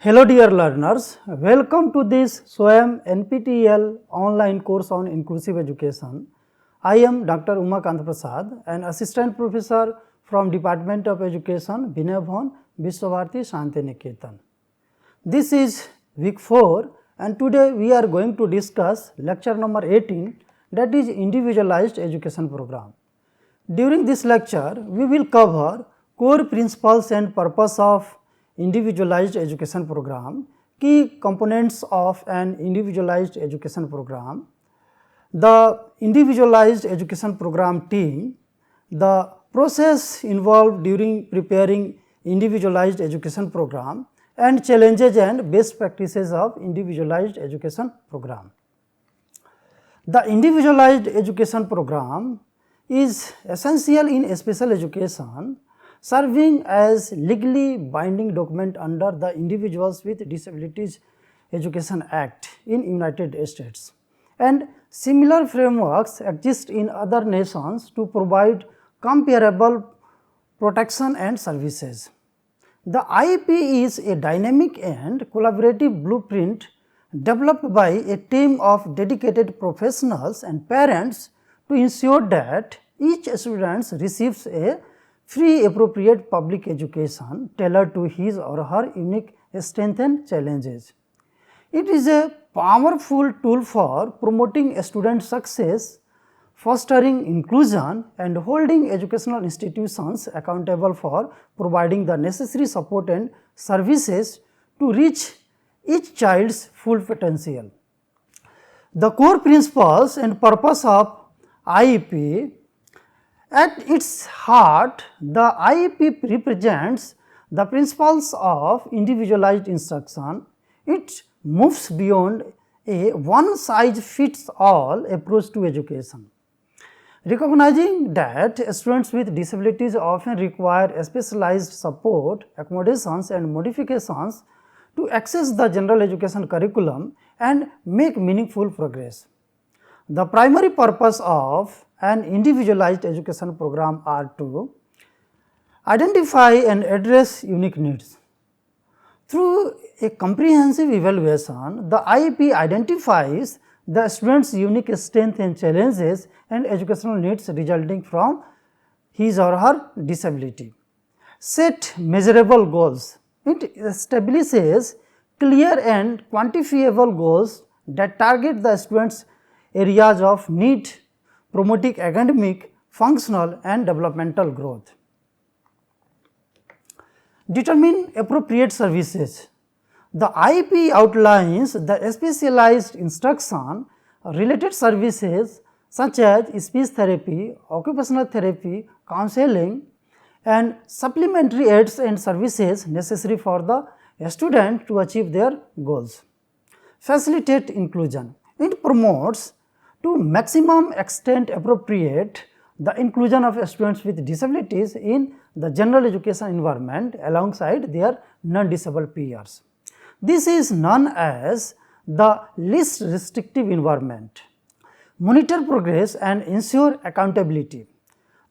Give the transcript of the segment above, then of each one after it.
Hello dear learners, welcome to this SWAYAM NPTEL online course on inclusive education. I am Dr. Umakant Prasad, an assistant professor from Department of Education, Vinay Bhavan, Vishwabharati Shantiniketan. This is week 4 and today we are going to discuss lecture number 18, that is Individualized Education Program. During this lecture, we will cover core principles and purpose of Individualized Education Program, key components of an Individualized Education Program, the Individualized Education Program team, the process involved during preparing Individualized Education Program, and challenges and best practices of Individualized Education Program. The Individualized Education Program is essential in special education, serving as legally binding document under the Individuals with Disabilities Education Act in United States, and similar frameworks exist in other nations to provide comparable protection and services. The IEP is a dynamic and collaborative blueprint developed by a team of dedicated professionals and parents to ensure that each student receives a free appropriate public education tailored to his or her unique strengths and challenges. It is a powerful tool for promoting student success, fostering inclusion, and holding educational institutions accountable for providing the necessary support and services to reach each child's full potential. The core principles and purpose of IEP. At its heart, the IEP represents the principles of individualized instruction. It moves beyond a one-size-fits-all approach to education. Recognizing that students with disabilities often require specialized support, accommodations, and modifications to access the general education curriculum and make meaningful progress. The primary purpose of an individualized education program are to identify and address unique needs. Through a comprehensive evaluation, the IEP identifies the student's unique strengths and challenges and educational needs resulting from his or her disability. Set measurable goals. It establishes clear and quantifiable goals that target the student's areas of need, promoting academic, functional, and developmental growth. Determine appropriate services. The IEP outlines the specialized instruction related services such as speech therapy, occupational therapy, counseling, and supplementary aids and services necessary for the student to achieve their goals. Facilitate inclusion. It promotes to maximum extent appropriate the inclusion of students with disabilities in the general education environment alongside their non-disabled peers. This is known as the least restrictive environment. Monitor progress and ensure accountability.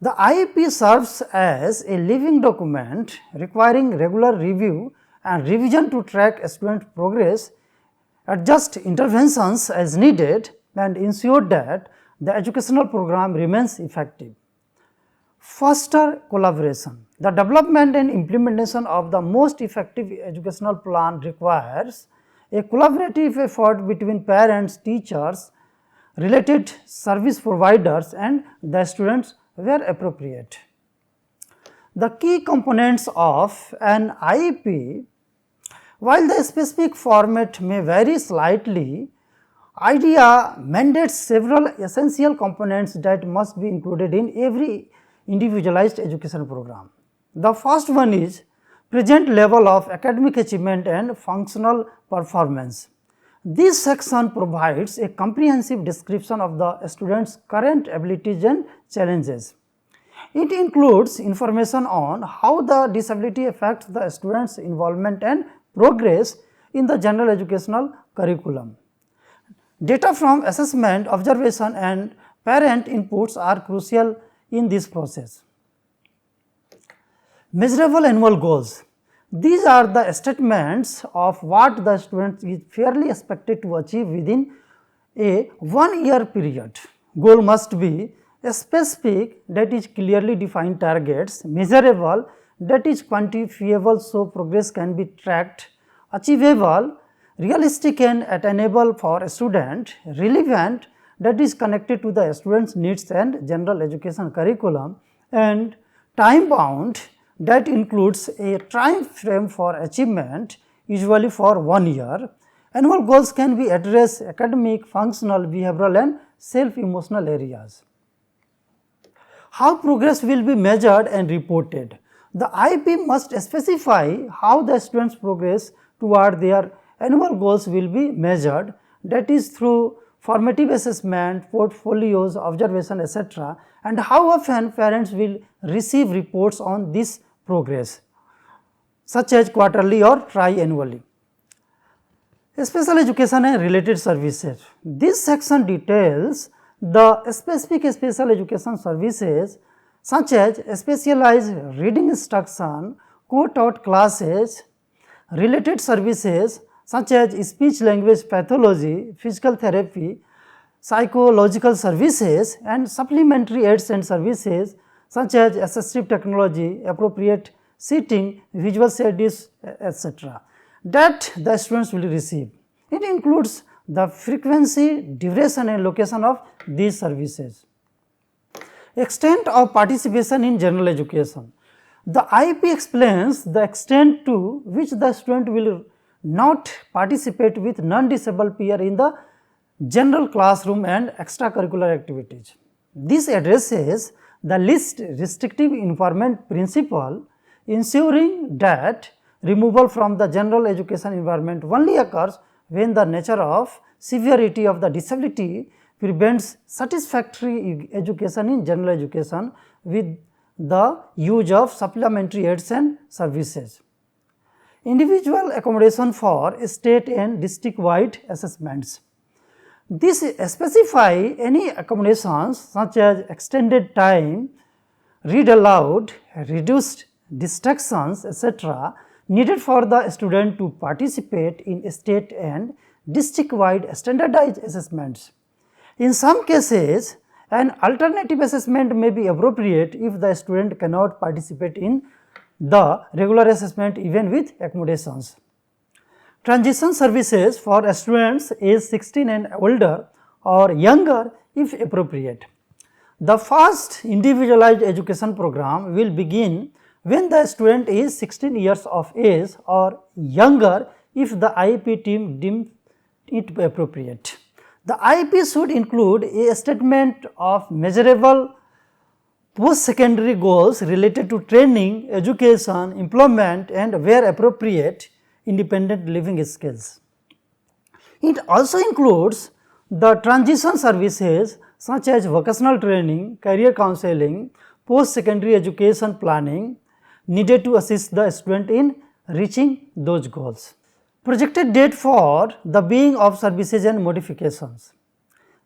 The IEP serves as a living document requiring regular review and revision to track student progress, adjust interventions as needed, and ensure that the educational program remains effective. Foster collaboration. The development and implementation of the most effective educational plan requires a collaborative effort between parents, teachers, related service providers, and the students where appropriate. The key components of an IEP. While the specific format may vary slightly, IDEA mandates several essential components that must be included in every individualized education program. The first one is present level of academic achievement and functional performance. This section provides a comprehensive description of the student's current abilities and challenges. It includes information on how the disability affects the student's involvement and progress in the general educational curriculum. Data from assessment, observation, and parent inputs are crucial in this process. Measurable annual goals. These are the statements of what the student is fairly expected to achieve within a 1 year period. Goal must be specific, that is clearly defined targets, measurable, that is quantifiable, so progress can be tracked, achievable, realistic and attainable for a student, relevant, that is connected to the student's needs and general education curriculum, and time bound, that includes a time frame for achievement, usually for 1 year. Annual goals can be address academic, functional, behavioral and self-emotional areas. How progress will be measured and reported? The IEP must specify how the students' progress toward their annual goals will be measured, that is through formative assessment, portfolios, observation, etc., and how often parents will receive reports on this progress, such as quarterly or tri-annually. Special education and related services. This section details the specific special education services such as specialized reading instruction, co-taught classes, related services such as speech language pathology, physical therapy, psychological services and supplementary aids and services such as assistive technology, appropriate seating, visual studies, etc., that the students will receive. It includes the frequency, duration and location of these services. Extent of participation in general education. The IEP explains the extent to which the student will not participate with non-disabled peer in the general classroom and extracurricular activities. This addresses the least restrictive environment principle, ensuring that removal from the general education environment only occurs when the nature of severity of the disability prevents satisfactory education in general education with the use of supplementary aids and services. Individual accommodation for state and district-wide assessments. This specify any accommodations such as extended time, read aloud, reduced distractions, etc., needed for the student to participate in state and district-wide standardized assessments. In some cases, an alternative assessment may be appropriate if the student cannot participate in the regular assessment even with accommodations. Transition services for students age 16 and older or younger if appropriate. The first individualized education program will begin when the student is 16 years of age or younger if the IEP team deems it appropriate. The IEP should include a statement of measurable post-secondary goals related to training, education, employment and where appropriate independent living skills. It also includes the transition services such as vocational training, career counseling, post-secondary education planning needed to assist the student in reaching those goals. Projected date for the being of services and modifications.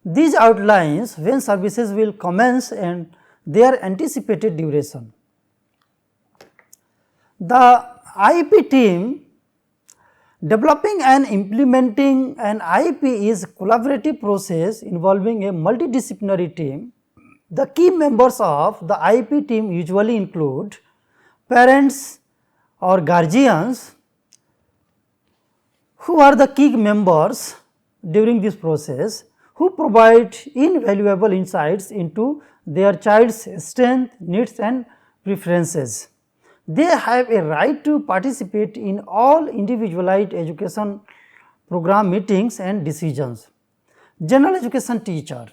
These outlines when services will commence and their anticipated duration. The IEP team developing and implementing an IEP is a collaborative process involving a multidisciplinary team. The key members of the IEP team usually include parents or guardians who are the key members during this process, who provide invaluable insights into their child's strengths, needs and preferences. They have a right to participate in all individualized education program meetings and decisions. General education teacher.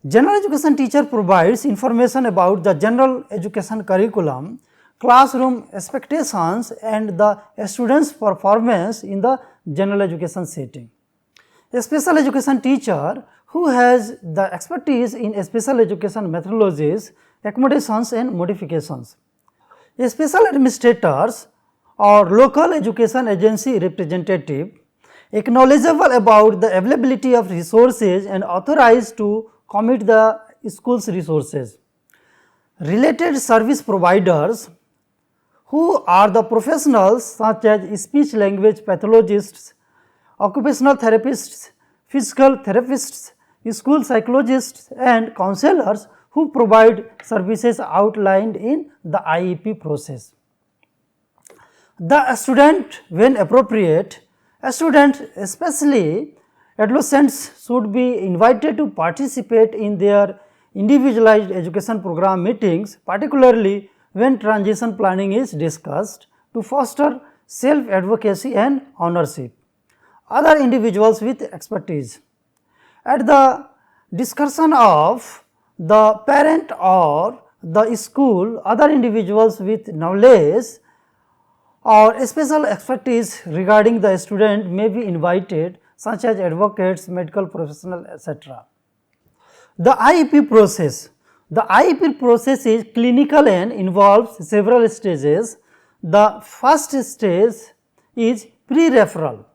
General education teacher provides information about the general education curriculum, classroom expectations and the students' performance in the general education setting. A special education teacher who has the expertise in special education methodologies, accommodations and modifications. A special administrators or local education agency representative acknowledgeable about the availability of resources and authorized to commit the school's resources. Related service providers who are the professionals such as speech language pathologists, occupational therapists, physical therapists, school psychologists and counselors who provide services outlined in the IEP process. The student, when appropriate, students, especially adolescents, should be invited to participate in their individualized education program meetings, particularly when transition planning is discussed, to foster self-advocacy and ownership. Other individuals with expertise. At the discussion of the parent or the school, other individuals with knowledge or special expertise regarding the student may be invited, such as advocates, medical professionals, etc. The IEP process. The IEP process is clinical and involves several stages. The first stage is pre-referral.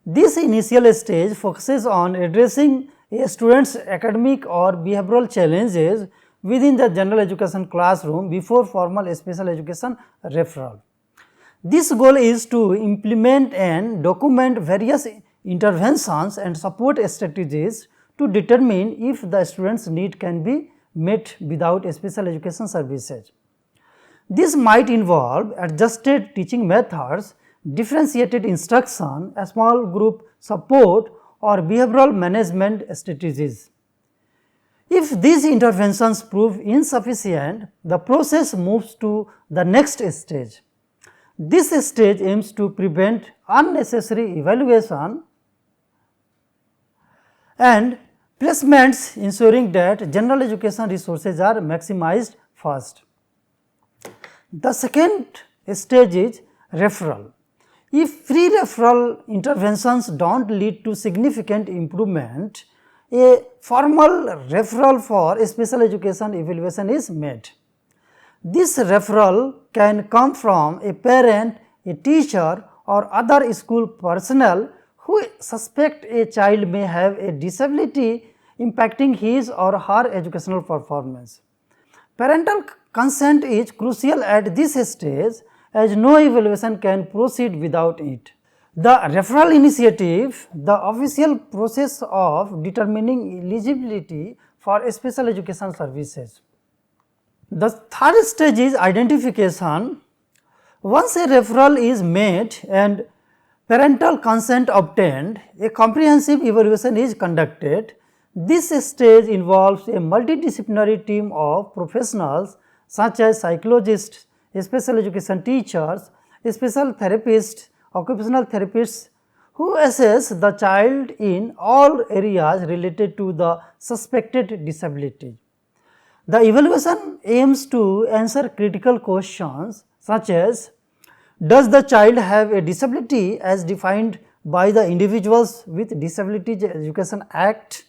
This initial stage focuses on addressing a student's academic or behavioral challenges within the general education classroom before formal special education referral. This goal is to implement and document various interventions and support strategies to determine if the student's need can be met without special education services. This might involve adjusted teaching methods, differentiated instruction, a small group support or behavioral management strategies. If these interventions prove insufficient, the process moves to the next stage. This stage aims to prevent unnecessary evaluation and placements, ensuring that general education resources are maximized first. The second stage is referral. If pre-referral interventions do not lead to significant improvement, a formal referral for special education evaluation is made. This referral can come from a parent, a teacher or other school personnel who suspect a child may have a disability impacting his or her educational performance. Parental consent is crucial at this stage, as no evaluation can proceed without it. The referral initiative, the official process of determining eligibility for special education services. The third stage is identification. Once a referral is made and parental consent obtained, a comprehensive evaluation is conducted. This stage involves a multidisciplinary team of professionals such as psychologists, special education teachers, special therapists, occupational therapists who assess the child in all areas related to the suspected disability. The evaluation aims to answer critical questions such as: does the child have a disability as defined by the Individuals with Disabilities Education Act?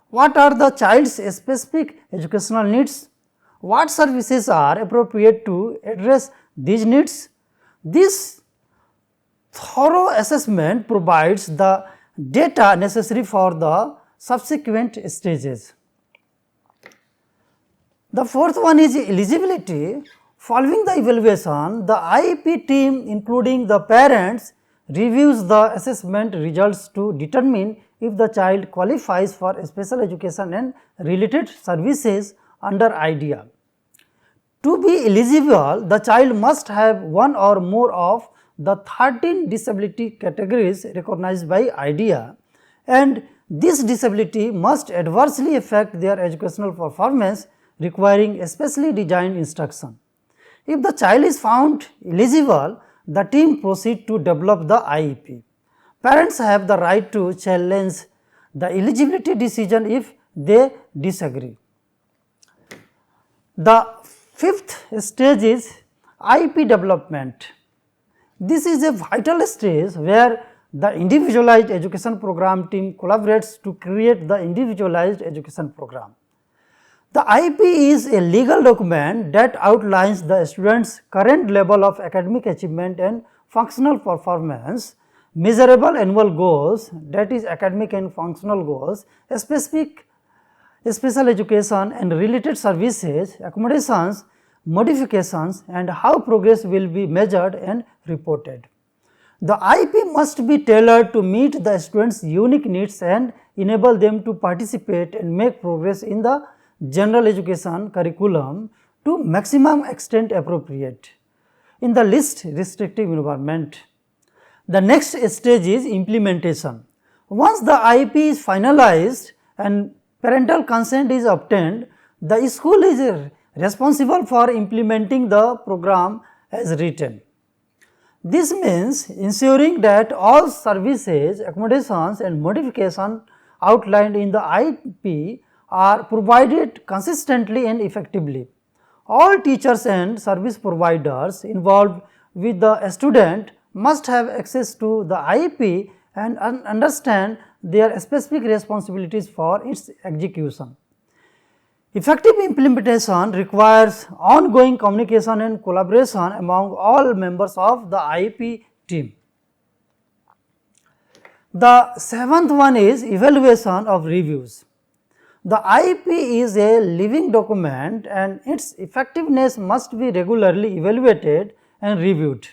What are the child's specific educational needs? What services are appropriate to address these needs? This thorough assessment provides the data necessary for the subsequent stages. The fourth one is eligibility. Following the evaluation, the IEP team, including the parents, reviews the assessment results to determine if the child qualifies for special education and related services under IDEA. To be eligible, the child must have one or more of the 13 disability categories recognized by IDEA, and this disability must adversely affect their educational performance, requiring specially designed instruction. If the child is found eligible, the team proceeds to develop the IEP. Parents have the right to challenge the eligibility decision if they disagree. The fifth stage is IEP development. This is a vital stage where the individualized education program team collaborates to create the individualized education program. The IEP is a legal document that outlines the student's current level of academic achievement and functional performance, measurable annual goals, that is academic and functional goals, specific special education and related services, accommodations, modifications, and how progress will be measured and reported. The IEP must be tailored to meet the students' unique needs and enable them to participate and make progress in the general education curriculum to maximum extent appropriate in the least restrictive environment. The next stage is implementation. Once the IEP is finalized and parental consent is obtained, the school is responsible for implementing the program as written. This means ensuring that all services, accommodations and modifications outlined in the IEP are provided consistently and effectively. All teachers and service providers involved with the student must have access to the IEP and understand their specific responsibilities for its execution. Effective implementation requires ongoing communication and collaboration among all members of the IEP team. The seventh one is evaluation of reviews. The IEP is a living document and its effectiveness must be regularly evaluated and reviewed.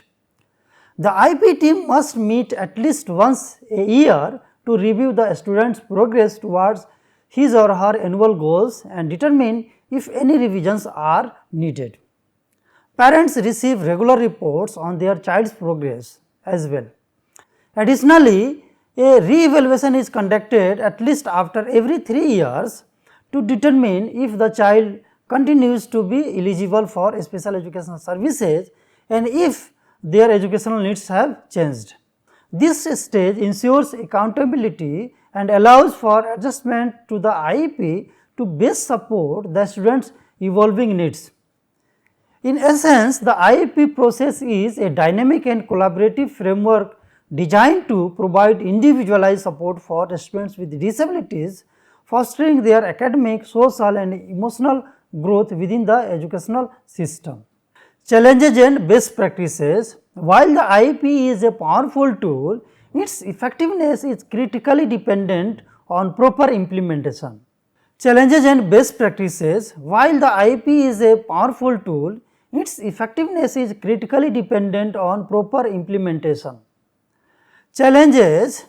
The IEP team must meet at least once a year to review the student's progress towards his or her annual goals and determine if any revisions are needed. Parents receive regular reports on their child's progress as well. Additionally, a re-evaluation is conducted at least after every 3 years to determine if the child continues to be eligible for special educational services and if their educational needs have changed. This stage ensures accountability and allows for adjustment to the IEP to best support the students' evolving needs. In essence, the IEP process is a dynamic and collaborative framework designed to provide individualized support for students with disabilities, fostering their academic, social and emotional growth within the educational system. Challenges and best practices. While the IEP is a powerful tool, its effectiveness is critically dependent on proper implementation. Challenges and best practices. While the IEP is a powerful tool, its effectiveness is critically dependent on proper implementation. Challenges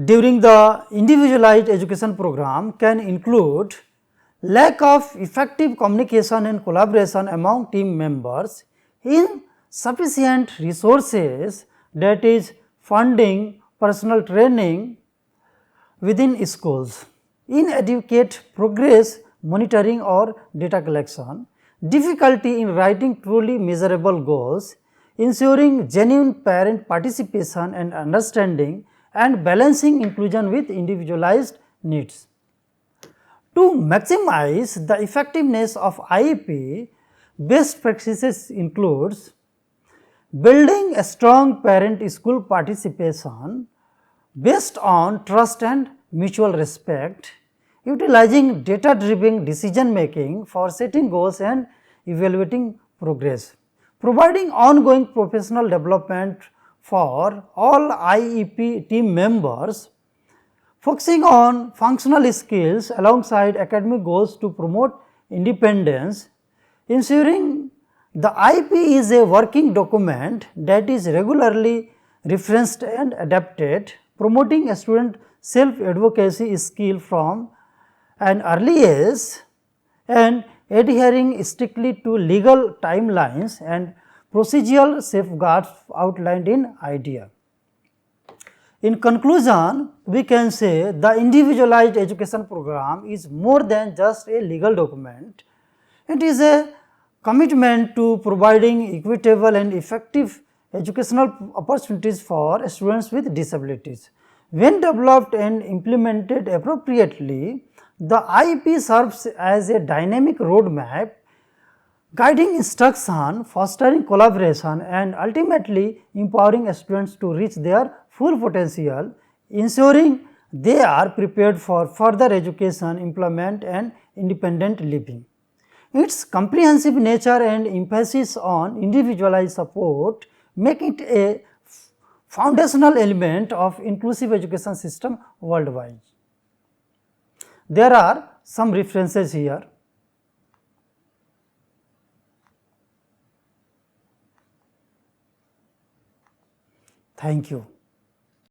during the individualized education program can include lack of effective communication and collaboration among team members, insufficient resources, that is funding, personal training within schools, inadequate progress monitoring or data collection, difficulty in writing truly measurable goals, ensuring genuine parent participation and understanding, and balancing inclusion with individualized needs. To maximize the effectiveness of IEP, best practices includes building a strong parent-school participation based on trust and mutual respect, utilizing data-driven decision-making for setting goals and evaluating progress, providing ongoing professional development for all IEP team members, focusing on functional skills alongside academic goals to promote independence, ensuring the IEP is a working document that is regularly referenced and adapted, promoting a student self-advocacy skill from an early age, and adhering strictly to legal timelines and procedural safeguards outlined in IDEA. In conclusion, we can say the individualized education program is more than just a legal document. It is a commitment to providing equitable and effective educational opportunities for students with disabilities. When developed and implemented appropriately, the IEP serves as a dynamic roadmap, guiding instruction, fostering collaboration, and ultimately empowering students to reach their full potential, ensuring they are prepared for further education, employment, and independent living. Its comprehensive nature and emphasis on individualized support make it a foundational element of inclusive education system worldwide. There are some references here. Thank you.